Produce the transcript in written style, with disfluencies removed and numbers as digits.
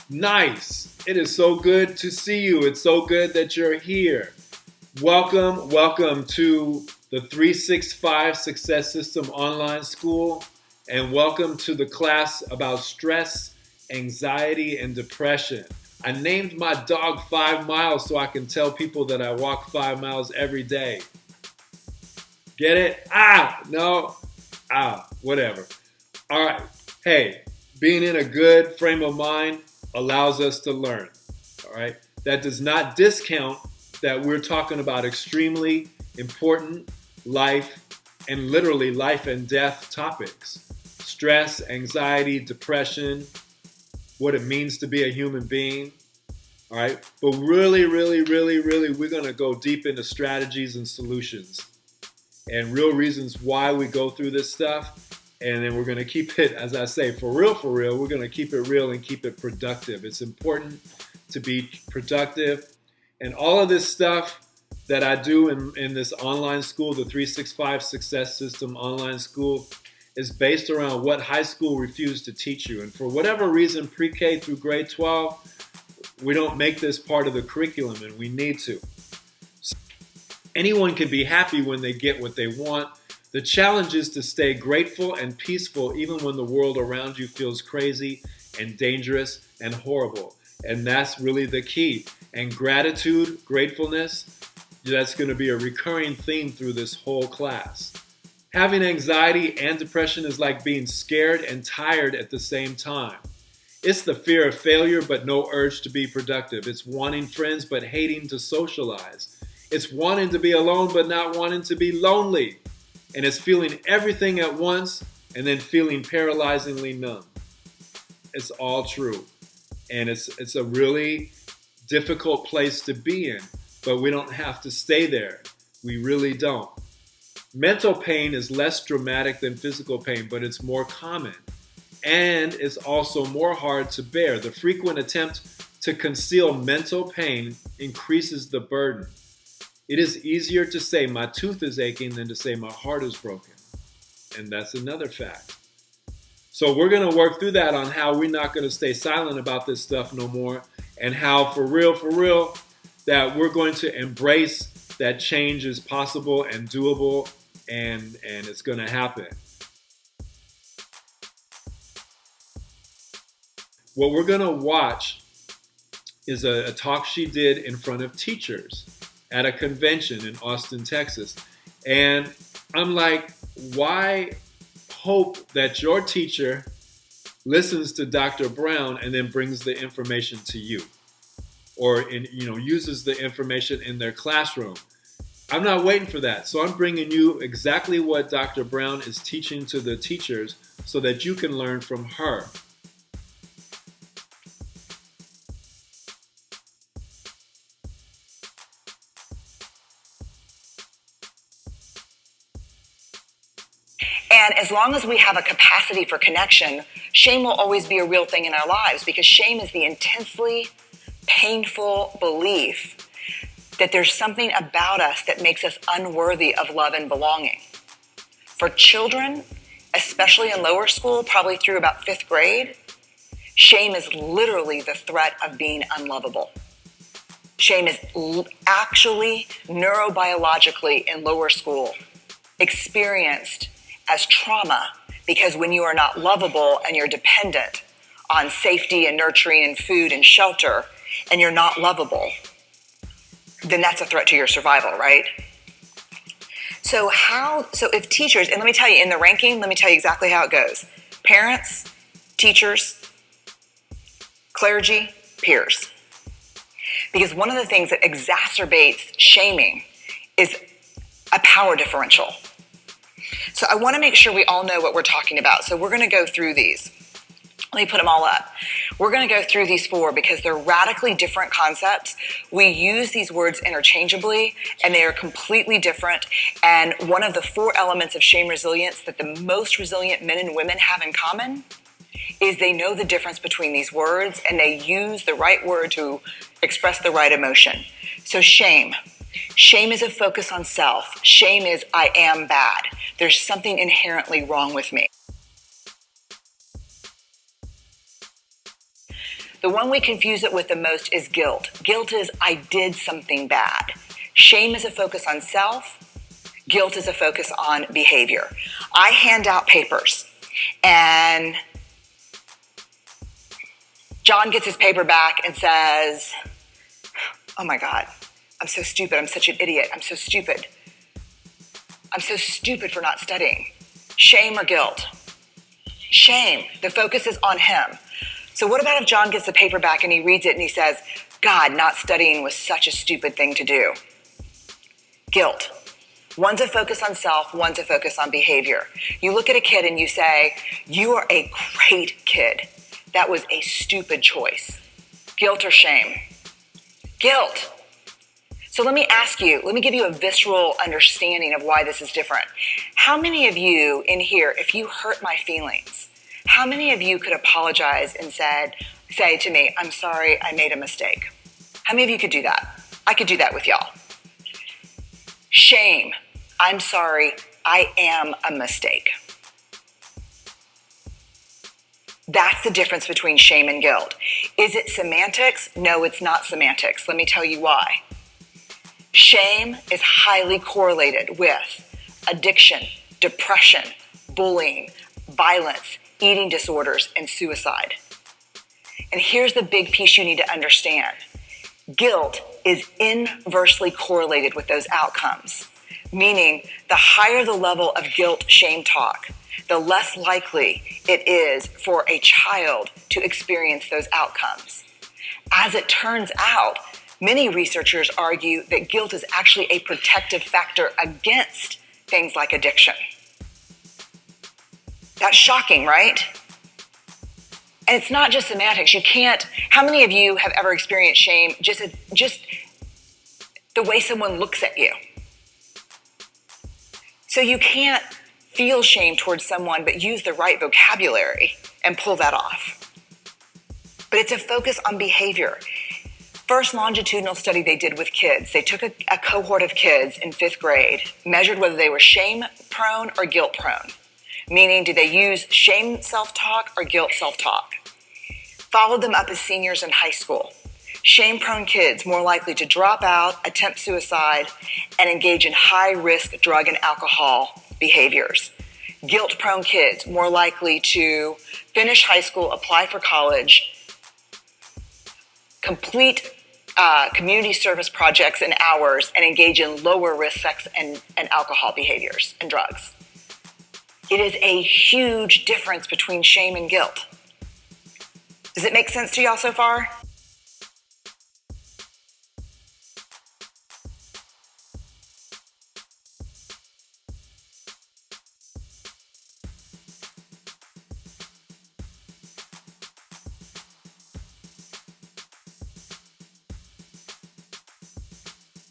Nice. It is so good to see you. It's so good that you're here. Welcome to the 365 Success System Online School, and welcome to the class about stress, anxiety, and depression. I named my dog 5 miles so I can tell people that I walk 5 miles every day. Get it? No. Whatever. All right. Hey, being in a good frame of mind allows us to learn. All right. That does not discount that we're talking about extremely important life and literally life and death topics: stress, anxiety, depression, what it means to be a human being. All right. But really, we're going to go deep into strategies and solutions and real reasons why we go through this stuff. And then we're going to keep it, as I say, for real, we're going to keep it real and keep it productive. It's important to be productive. And all of this stuff that I do in this online school, the 365 Success System Online School, is based around what high school refused to teach you. And for whatever reason, pre-K through grade 12, we don't make this part of the curriculum, and we need to. Anyone can be happy when they get what they want. The challenge is to stay grateful and peaceful even when the world around you feels crazy and dangerous and horrible. And that's really the key. And gratitude, gratefulness, that's going to be a recurring theme through this whole class. Having anxiety and depression is like being scared and tired at the same time. It's the fear of failure but no urge to be productive. It's wanting friends but hating to socialize. It's wanting to be alone but not wanting to be lonely. And it's feeling everything at once and then feeling paralyzingly numb. It's all true. And it's a really difficult place to be in, but we don't have to stay there. We really don't. Mental pain is less dramatic than physical pain, but it's more common. And it's also more hard to bear. The frequent attempt to conceal mental pain increases the burden. It is easier to say my tooth is aching than to say my heart is broken. And that's another fact. So we're going to work through that on how we're not going to stay silent about this stuff no more, and how for real, that we're going to embrace that change is possible and doable, and it's going to happen. What we're going to watch is a talk she did in front of teachers at a convention in Austin, Texas. And I'm like, why hope that your teacher listens to Dr. Brown and then brings the information to you, or uses the information in their classroom? I'm not waiting for that. So I'm bringing you exactly what Dr. Brown is teaching to the teachers so that you can learn from her. And as long as we have a capacity for connection, shame will always be a real thing in our lives, because shame is the intensely painful belief that there's something about us that makes us unworthy of love and belonging. For children, especially in lower school, probably through about 5th grade, shame is literally the threat of being unlovable. Shame is actually neurobiologically in lower school experienced as trauma, because when you are not lovable and you're dependent on safety and nurturing and food and shelter, and you're not lovable, then that's a threat to your survival, right? So if teachers, and let me tell you, in the ranking, let me tell you exactly how it goes: parents, teachers, clergy, peers. Because one of the things that exacerbates shaming is a power differential. So I want to make sure we all know what we're talking about. So we're going to go through these. Let me put them all up. We're going to go through these 4 because they're radically different concepts. We use these words interchangeably, and they are completely different. And one of the 4 elements of shame resilience that the most resilient men and women have in common is they know the difference between these words, and they use the right word to express the right emotion. So shame. Shame is a focus on self. Shame is, I am bad. There's something inherently wrong with me. The one we confuse it with the most is guilt. Guilt is, I did something bad. Shame is a focus on self. Guilt is a focus on behavior. I hand out papers, and John gets his paper back and says, oh my God, I'm so stupid. I'm such an idiot. I'm so stupid. I'm so stupid for not studying. Shame or guilt? Shame. The focus is on him. So what about if John gets the paper back and he reads it and he says, God, not studying was such a stupid thing to do? Guilt. One's a focus on self, one's a focus on behavior. You look at a kid and you say, you are a great kid. That was a stupid choice. Guilt or shame? Guilt. So let me ask you, let me give you a visceral understanding of why this is different. How many of you in here, if you hurt my feelings, how many of you could apologize and say to me, I'm sorry, I made a mistake? How many of you could do that? I could do that with y'all. Shame. I'm sorry, I am a mistake. That's the difference between shame and guilt. Is it semantics? No, it's not semantics. Let me tell you why. Shame is highly correlated with addiction, depression, bullying, violence, eating disorders, and suicide. And here's the big piece you need to understand. Guilt is inversely correlated with those outcomes, meaning the higher the level of guilt shame talk, the less likely it is for a child to experience those outcomes. As it turns out, many researchers argue that guilt is actually a protective factor against things like addiction. That's shocking, right? And it's not just semantics. How many of you have ever experienced shame just the way someone looks at you? So you can't feel shame towards someone, but use the right vocabulary and pull that off. But it's a focus on behavior. First longitudinal study they did with kids, they took a cohort of kids in 5th grade, measured whether they were shame prone or guilt prone. Meaning, did they use shame self-talk or guilt self-talk? Followed them up as seniors in high school. Shame-prone kids more likely to drop out, attempt suicide, and engage in high-risk drug and alcohol behaviors. Guilt-prone kids more likely to finish high school, apply for college, complete community service projects and hours, and engage in lower-risk sex and alcohol behaviors and drugs. It is a huge difference between shame and guilt. Does it make sense to y'all so far?